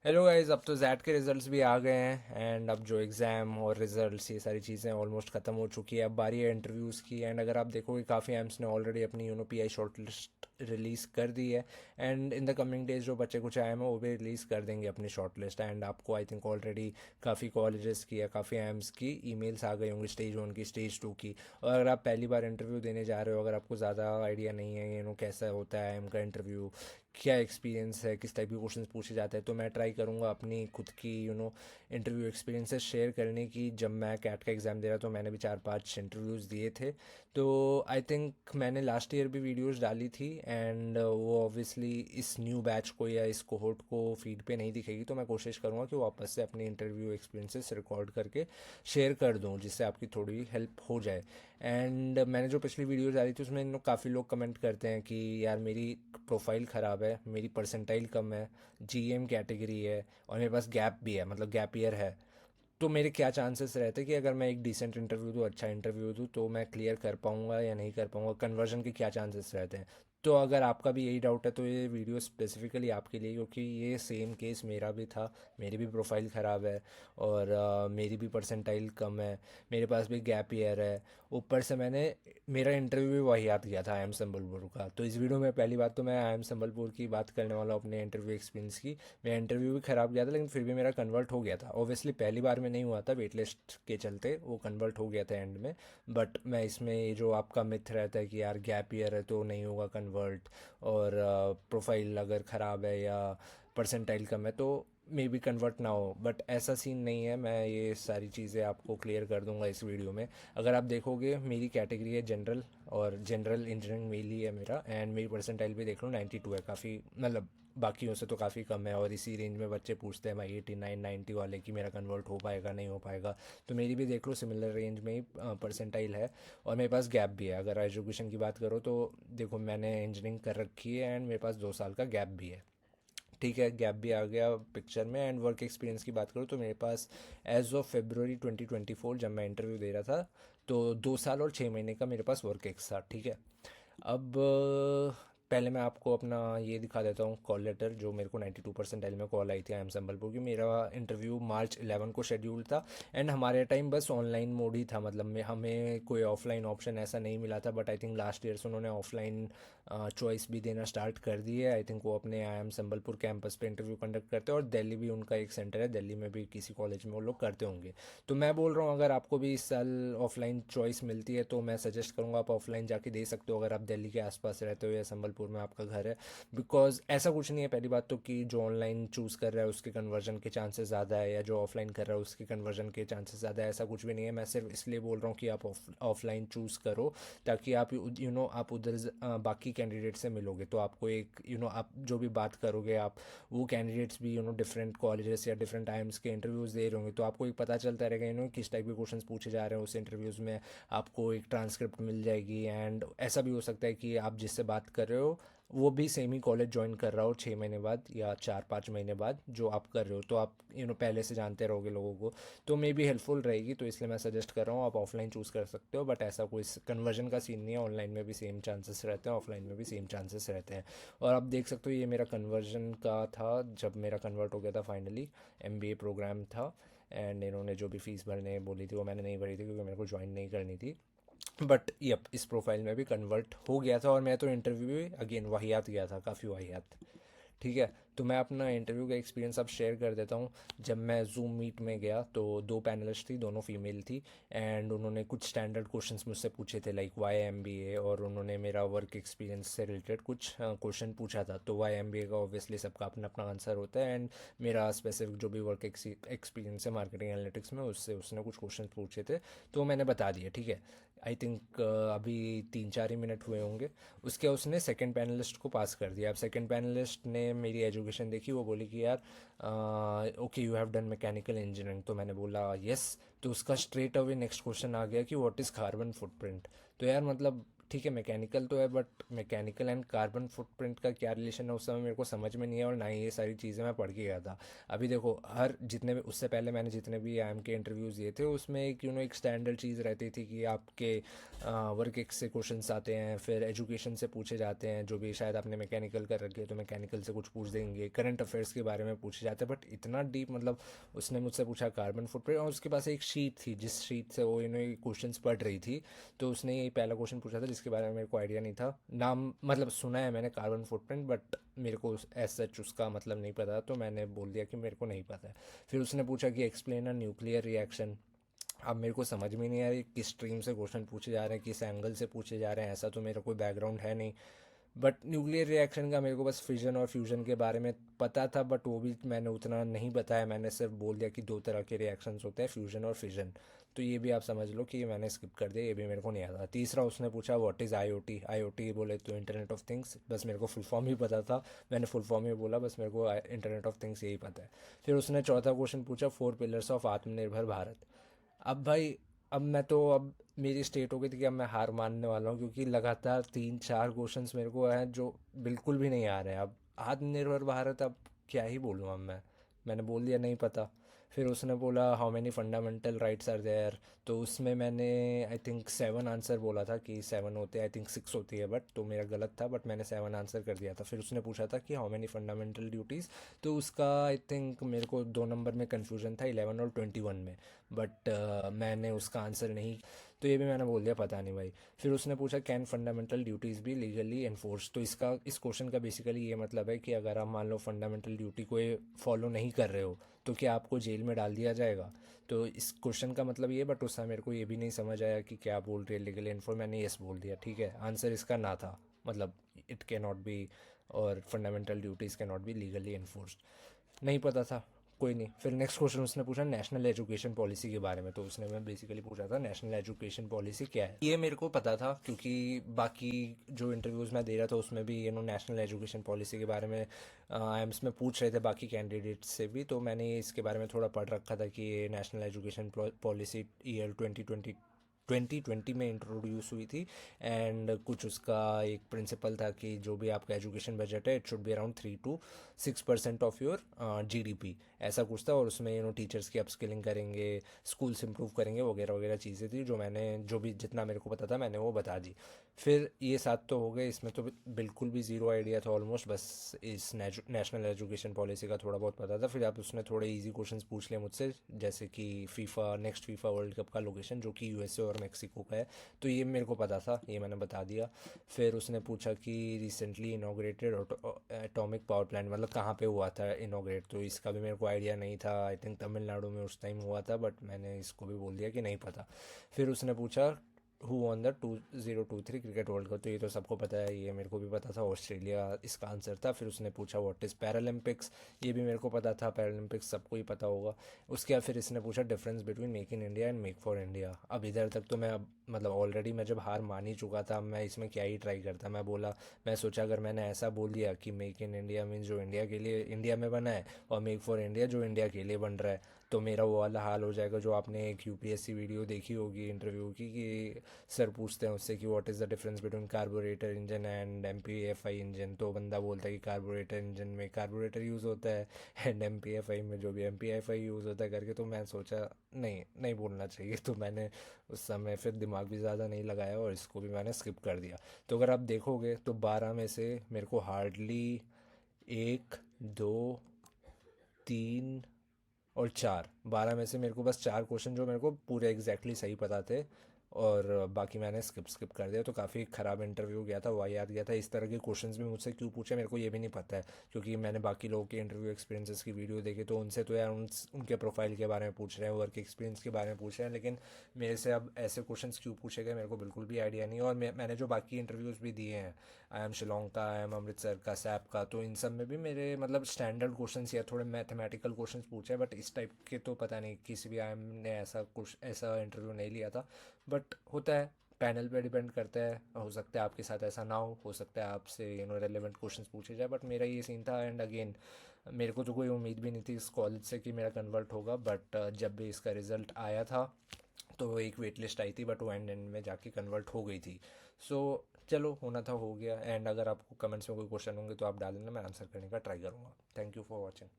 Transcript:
Hello guys, अब तो jet के रिजल्ट्स भी आ गए हैं एंड अब जो एग्ज़ाम और रिजल्ट्स ये सारी चीज़ें ऑलमोस्ट ख़त्म हो चुकी है। अब बारी है इंटरव्यूज़ की। एंड अगर आप देखोगे काफ़ी एम्स ने ऑलरेडी अपनी पीआई शॉर्ट लिस्ट रिलीज़ कर दी है। And in the coming days जो बच्चे कुछ आए हैं वो भी रिलीज़ कर देंगे अपनी शॉर्ट लिस्ट। एंड आपको आई थिंक ऑलरेडी काफ़ी कॉलेजेस की या काफ़ी एम्स की ईमेल्स आ गई होंगी, स्टेज 1 की, स्टेज 2 की। और अगर आप पहली बार इंटरव्यू देने जा रहे हो, अगर आपको ज़्यादा आइडिया नहीं है कैसा होता है एम का इंटरव्यू, क्या एक्सपीरियंस है, किस टाइप के क्वेश्चंस पूछे जाते हैं, तो मैं ट्राई करूँगा अपनी खुद की इंटरव्यू एक्सपीरियंसेस शेयर करने की। जब मैं कैट का एग्ज़ाम दे रहा तो मैंने भी 4-5 इंटरव्यूज़ दिए थे। तो आई थिंक मैंने लास्ट ईयर भी वीडियोस डाली थी एंड वो ऑब्वियसली इस न्यू बैच को या इस कोहोर्ट को फीड पे नहीं दिखेगी। तो मैं कोशिश करूँगा कि वापस से अपनी इंटरव्यू एक्सपीरियंसेस रिकॉर्ड करके शेयर कर दूँ, जिससे आपकी थोड़ी हेल्प हो जाए। एंड मैंने जो पिछली वीडियोस डाली थी उसमें काफ़ी लोग कमेंट करते हैं कि यार मेरी प्रोफाइल ख़राब है, मेरी परसेंटाइल कम है, जीएम कैटेगरी है और मेरे पास गैप भी है, मतलब गैप ईयर है। तो मेरे क्या चांसेस रहते हैं कि अगर मैं एक डिसेंट इंटरव्यू दूँ, अच्छा इंटरव्यू दूँ, तो मैं क्लियर कर पाऊँगा या नहीं कर पाऊँगा, कन्वर्जन के क्या चांसेस रहते हैं। तो अगर आपका भी यही डाउट है तो ये वीडियो स्पेसिफिकली आपके लिए, क्योंकि ये सेम केस मेरा भी था। मेरी भी प्रोफाइल ख़राब है और मेरी भी परसेंटाइल कम है, मेरे पास भी गैप ईयर है। ऊपर से मैंने मेरा इंटरव्यू भी वही याद किया था आई एम संबलपुर का। तो इस वीडियो में पहली बात तो मैं आई एम संबलपुर की बात करने वाला हूँ, अपने इंटरव्यू एक्सपीरियंस की। मेरा इंटरव्यू भी ख़राब गया था लेकिन फिर भी मेरा कन्वर्ट हो गया था। ऑब्वियसली पहली बार में नहीं हुआ था, वेट लिस्ट के चलते वो कन्वर्ट हो गया था एंड में। बट मैं इसमें ये जो आपका मिथ रहता है कि यार गैप ईयर है तो नहीं होगा कन्वर्ट, और प्रोफाइल अगर ख़राब है या परसेंटाइल कम है तो मे बी कन्वर्ट ना हो, बट ऐसा सीन नहीं है। मैं ये सारी चीज़ें आपको क्लियर कर दूंगा इस वीडियो में। अगर आप देखोगे मेरी कैटेगरी है जनरल, और जनरल इंजीनियरिंग मेल ही है मेरा। एंड मेरी परसेंटाइल भी देख लो 92 है, काफ़ी मतलब बाकियों से तो काफ़ी कम है। और इसी रेंज में बच्चे पूछते हैं भाई 89-90 वाले कि मेरा कन्वर्ट हो पाएगा नहीं हो पाएगा। तो मेरी भी देख लो सिमिलर रेंज में ही परसेंटाइल है और मेरे पास गैप भी है। अगर एजुकेशन की बात करो तो देखो मैंने इंजीनियरिंग कर रखी है एंड मेरे पास 2 साल का गैप भी है। ठीक है, गैप भी आ गया पिक्चर में। एंड वर्क एक्सपीरियंस की बात करूँ तो मेरे पास एज ऑफ फेब्रुवरी 2024 जब मैं इंटरव्यू दे रहा था तो 2 साल और 6 महीने का मेरे पास वर्क एक्स था। ठीक है। अब पहले मैं आपको अपना ये दिखा देता हूँ कॉल लेटर, जो मेरे को 92% में कॉल आई थी आई एम संबलपुर की। मेरा इंटरव्यू मार्च 11 को शेड्यूल था एंड हमारे टाइम बस ऑनलाइन मोड ही था, मतलब हमें कोई ऑफलाइन ऑप्शन ऐसा नहीं मिला था। But I think last year से उन्होंने ऑफलाइन चॉइस भी देना स्टार्ट कर दी है। आई थिंक वो अपने आई एम संबलपुर कैंपस पे इंटरव्यू कंडक्ट करते हैं और दिल्ली भी उनका एक सेंटर है, दिल्ली में भी किसी कॉलेज में वो लोग करते होंगे। तो मैं बोल रहा हूँ अगर आपको भी इस साल ऑफलाइन चॉइस मिलती है तो मैं सजेस्ट करूँगा आप ऑफलाइन जाके दे सकते हो, अगर आप दिल्ली के आसपास रहते हो या संबलपुर में आपका घर है। बिकॉज ऐसा कुछ नहीं है पहली बात तो कि जो ऑनलाइन चूज़ कर रहा है उसके कन्वर्जन के चांसेस ज़्यादा है या जो ऑफलाइन कर रहा है उसके कन्वर्जन के चांसेस ज़्यादा है, ऐसा कुछ भी नहीं है। मैं सिर्फ इसलिए बोल रहा हूँ कि आप ऑफलाइन चूज़ करो ताकि आप आप उधर बाकी कैंडिडेट से मिलोगे तो आपको एक आप जो भी बात करोगे आप, वो कैंडिडेट्स भी डिफरेंट कॉलेजेस या डिफरेंट टाइम्स के इंटरव्यूज़ दे रहे होंगे तो आपको एक पता चलता रहेगा किस टाइप के क्वेश्चंस पूछे जा रहे हैं उस इंटरव्यूज़ में। आपको एक ट्रांसक्रिप्ट मिल जाएगी एंड ऐसा भी हो सकता है कि आप जिससे बात कर रहे हो वो भी सेम ही कॉलेज ज्वाइन कर रहा हो 6 महीने बाद या 4-5 महीने बाद जो आप कर रहे हो, तो आप पहले से जानते रहोगे लोगों को। तो मे बी हेल्पफुल रहेगी, तो इसलिए मैं सजेस्ट कर रहा हूँ आप ऑफलाइन चूज़ कर सकते हो। बट ऐसा कोई कन्वर्जन का सीन नहीं है, ऑनलाइन में भी सेम चांसेस रहते हैं, ऑफलाइन में भी सेम चांसेस रहते हैं। और आप देख सकते हो ये मेरा कन्वर्जन का था जब मेरा कन्वर्ट हो गया था फाइनली। एमबीए प्रोग्राम था एंड इन्होंने जो भी फ़ीस भरने बोली थी वो मैंने नहीं भरी थी क्योंकि मेरे को ज्वाइन नहीं करनी थी। बट यप, इस प्रोफाइल में भी कन्वर्ट हो गया था और मैं तो इंटरव्यू भी अगेन वाहियात गया था, काफ़ी वाहियात। ठीक है। तो मैं अपना इंटरव्यू का एक्सपीरियंस अब शेयर कर देता हूँ। जब मैं जूम मीट में गया तो 2 पैनलिस्ट थी, दोनों फीमेल थी। एंड उन्होंने कुछ स्टैंडर्ड क्वेश्चंस मुझसे पूछे थे लाइक वाई एमबीए, और उन्होंने मेरा वर्क एक्सपीरियंस से रिलेटेड कुछ क्वेश्चन पूछा था। तो वाई एमबीए का ऑब्वियसली सबका अपना अपना आंसर होता है एंड मेरा स्पेसिफिक जो भी वर्क एक्सपीरियंस है मार्केटिंग एनालिटिक्स में उससे उसने कुछ क्वेश्चन पूछे थे तो मैंने बता दिया। ठीक है। आई थिंक अभी 3-4 ही मिनट हुए होंगे। उसके उसने सेकंड पैनलिस्ट को पास कर दिया। अब सेकंड पैनलिस्ट ने मेरी एजुकेशन देखी, वो बोली कि यार okay you have done mechanical engineering. तो मैंने बोला यस। तो उसका स्ट्रेट अवे नेक्स्ट क्वेश्चन आ गया कि व्हाट इज़ कार्बन फुटप्रिंट। तो यार मतलब ठीक है मैकेनिकल तो है, but mechanical and carbon footprint का क्या रिलेशन है उस समय मेरे को समझ में नहीं है, और ना ही ये सारी चीज़ें मैं पढ़ के गया था। अभी देखो, हर जितने भी उससे पहले मैंने जितने भी आई एम के इंटरव्यूज़ दिए थे उसमें एक एक स्टैंडर्ड चीज़ रहती थी कि आपके वर्क एक्स से क्वेश्चंस आते हैं, फिर एजुकेशन से पूछे जाते हैं, जो भी शायद आपने मैकेनिकल कर रखी है तो मैकेनिकल से कुछ पूछ देंगे, करंट अफेयर्स के बारे में पूछे जाते हैं, बट इतना डीप मतलब उसने मुझसे पूछा कार्बन फुटप्रिंट, और उसके पास एक शीट थी जिस शीट से वो क्वेश्चंस पढ़ रही थी। तो उसने यही पहला क्वेश्चन पूछा था जिसके बारे में मेरे को आइडिया नहीं था, नाम मतलब सुना है मैंने कार्बन फुटप्रिंट, बट मेरे को एज सच उसका मतलब नहीं पता, तो मैंने बोल दिया कि मेरे को नहीं पता है। फिर उसने पूछा कि एक्सप्लेन अ न्यूक्लियर रिएक्शन। अब मेरे को समझ में नहीं आ रही किस स्ट्रीम से क्वेश्चन पूछे जा रहे हैं, किस एंगल से पूछे जा रहे हैं, ऐसा तो मेरा कोई बैकग्राउंड है नहीं। बट न्यूक्लियर रिएक्शन का मेरे को बस फिजन और फ्यूजन के बारे में पता था, बट वो भी मैंने उतना नहीं बताया, मैंने सिर्फ बोल दिया कि दो तरह के रिएक्शंस होते हैं, फ्यूजन और फिजन। तो ये भी आप समझ लो कि ये मैंने स्किप कर दिया, ये भी मेरे को नहीं आता। तीसरा उसने पूछा व्हाट इज़ आईओटी। आईओटी बोले तो इंटरनेट ऑफ थिंग्स, बस मेरे को फुल फॉर्म ही पता था, मैंने फुल फॉर्म ही बोला, बस मेरे को इंटरनेट ऑफ थिंग्स यही पता है। फिर उसने चौथा क्वेश्चन पूछा फोर पिलर्स ऑफ आत्मनिर्भर भारत। अब भाई, अब मेरी स्टेट हो गई थी कि अब मैं हार मानने वाला हूँ, क्योंकि लगातार 3-4 क्वेश्चंस मेरे को हैं जो बिल्कुल भी नहीं आ रहे हैं। अब आत्मनिर्भर भारत, अब क्या ही बोलूँ अब मैंने बोल दिया नहीं पता। फिर उसने बोला how many fundamental rights are there, तो उसमें मैंने आई थिंक 7 आंसर बोला था कि 7 होते हैं, आई थिंक 6 होती है, बट तो मेरा गलत था, बट मैंने 7 आंसर कर दिया था। फिर उसने पूछा था कि हाउ मेनी फंडामेंटल ड्यूटीज़, तो उसका आई थिंक मेरे को 2 नंबर में कन्फ्यूजन था, 11 और 21 में, बट मैंने उसका आंसर नहीं, तो ये भी मैंने बोल दिया पता नहीं भाई। फिर उसने पूछा कैन फंडामेंटल ड्यूटीज़ भी लीगली एनफोर्स, तो इस क्वेश्चन का बेसिकली ये मतलब है कि अगर आप मान लो फंडामेंटल ड्यूटी को फॉलो नहीं कर रहे हो तो क्या आपको जेल में डाल दिया जाएगा। तो इस क्वेश्चन का मतलब ये, बट उस समय मेरे को ये भी नहीं समझ आया कि क्या बोल रही है लीगली एनफोर्स, मैंने यस बोल दिया, ठीक है, आंसर इसका ना था, मतलब इट कैन नॉट बी, और fundamental duties can not be legally enforced, नहीं पता था। कोई नहीं, फिर नेक्स्ट क्वेश्चन उसने पूछा नेशनल एजुकेशन पॉलिसी के बारे में, तो उसने मैं बेसिकली पूछा था नेशनल एजुकेशन पॉलिसी क्या है। ये मेरे को पता था क्योंकि बाकी जो इंटरव्यूज़ मैं दे रहा था उसमें भी नेशनल एजुकेशन पॉलिसी के बारे में आईएम्स में पूछ रहे थे बाकी कैंडिडेट्स से भी, तो मैंने इसके बारे में थोड़ा पढ़ रखा था कि ये नेशनल एजुकेशन पॉलिसी ईयर 2020 में इंट्रोड्यूस हुई थी। एंड कुछ उसका एक प्रिंसिपल था कि जो भी आपका एजुकेशन बजट है it should be around 3 to 6% of your GDP, ऐसा कुछ था। और उसमें टीचर्स की अपस्किलिंग करेंगे, स्कूल्स इंप्रूव करेंगे, वगैरह वगैरह चीज़ें थी, जो मैंने जो भी जितना मेरे को पता था मैंने वो बता दी। फिर ये 7 तो हो गए, इसमें तो बिल्कुल भी ज़ीरो आइडिया था ऑलमोस्ट, बस इस नेशनल एजुकेशन पॉलिसी का थोड़ा बहुत पता था। फिर आप उसने थोड़े इजी क्वेश्चंस पूछ लिए मुझसे, जैसे कि नेक्स्ट फीफा वर्ल्ड कप का लोकेशन जो कि यूएसए और मेक्सिको का है, तो ये मेरे को पता था, ये मैंने बता दिया। फिर उसने पूछा कि recently inaugurated atomic power plant मतलब कहाँ पे हुआ था इनॉग्रेट, तो इसका भी मेरे को आइडिया नहीं था, आई थिंक तमिलनाडु में उस टाइम हुआ था, बट मैंने इसको भी बोल दिया कि नहीं पता। फिर उसने पूछा who on the 2023 cricket world cup, तो ये तो सबको पता है, ये मेरे को भी पता था, ऑस्ट्रेलिया इसका आंसर था। फिर उसने पूछा व्हाट इज़ पैरालंपिक्स, ये भी मेरे को पता था, पैरालंपिक्स सबको ही पता होगा। उसके बाद फिर इसने पूछा difference between make in India and make for India. अब इधर तक तो मैं अब मतलब ऑलरेडी मैं जब हार मान ही चुका था, मैं इसमें क्या ही ट्राई करता, मैं सोचा अगर मैंने ऐसा बोल दिया कि मेक इन इंडिया मीन्स जो इंडिया के लिए इंडिया में बना है, और मेक फॉर इंडिया जो इंडिया के लिए बन रहा है, तो मेरा वो वाला हाल हो जाएगा जो आपने एक यूपीएससी वीडियो देखी होगी इंटरव्यू की, कि सर पूछते हैं उससे कि what is the difference between carburettor engine and MPFI engine, तो बंदा बोलता है कि कार्बोरेटर इंजन में कार्बोरेटर यूज़ होता है एंड एमपीएफआई में जो भी एमपीएफआई यूज़ होता है करके, तो मैं सोचा नहीं नहीं बोलना चाहिए, तो मैंने उस समय फिर दिमाग भी ज़्यादा नहीं लगाया और इसको भी मैंने स्किप कर दिया। तो अगर आप देखोगे तो 12 में से मेरे को हार्डली 1, 2, 3 और 4, 12 में से मेरे को बस 4 क्वेश्चन जो मेरे को पूरे एग्जैक्टली सही पता थे, और बाकी मैंने स्किप कर दिया। तो काफ़ी ख़राब इंटरव्यू गया था, वही याद गया था। इस तरह के क्वेश्चंस भी मुझसे क्यों पूछे मेरे को ये भी नहीं पता है, क्योंकि मैंने बाकी लोगों के इंटरव्यू एक्सपीरियंसेस की वीडियो देखी, तो उनसे तो यार उनके प्रोफाइल के बारे में पूछ रहे हैं, वर्क एक्सपीरियंस के बारे में पूछ रहे हैं, लेकिन मेरे से अब ऐसे क्वेश्चंस क्यों पूछे गए मेरे को बिल्कुल भी आइडिया नहीं है। और मैंने जो बाकी इंटरव्यूज़ भी दिए हैं, आई एम शिलोंग का, आई एम अमृतसर का, सैप का, तो इन सब में भी मेरे मतलब स्टैंडर्ड क्वेश्चंस या थोड़े मैथमेटिकल क्वेश्चंस पूछे हैं, बट इस टाइप के तो पता नहीं किसी भी आई एम ने ऐसा इंटरव्यू नहीं लिया था। बट होता है, पैनल पे डिपेंड करता है, हो सकता है आपके साथ ऐसा ना हो सकता है आपसे रेलेवेंट क्वेश्चंस पूछे जाए, बट मेरा ये सीन था। एंड अगेन मेरे को तो कोई उम्मीद भी नहीं थी इस कॉलेज से कि मेरा कन्वर्ट होगा, बट जब भी इसका रिज़ल्ट आया था तो वो एक वेट लिस्ट आई थी, बट वो एंड एंड में जाके कन्वर्ट हो गई थी। सो चलो, होना था हो गया। एंड अगर आपको कमेंट्स में कोई क्वेश्चन होंगे तो आप डाल देना, मैं आंसर करने का ट्राई करूँगा। Thank you for watching.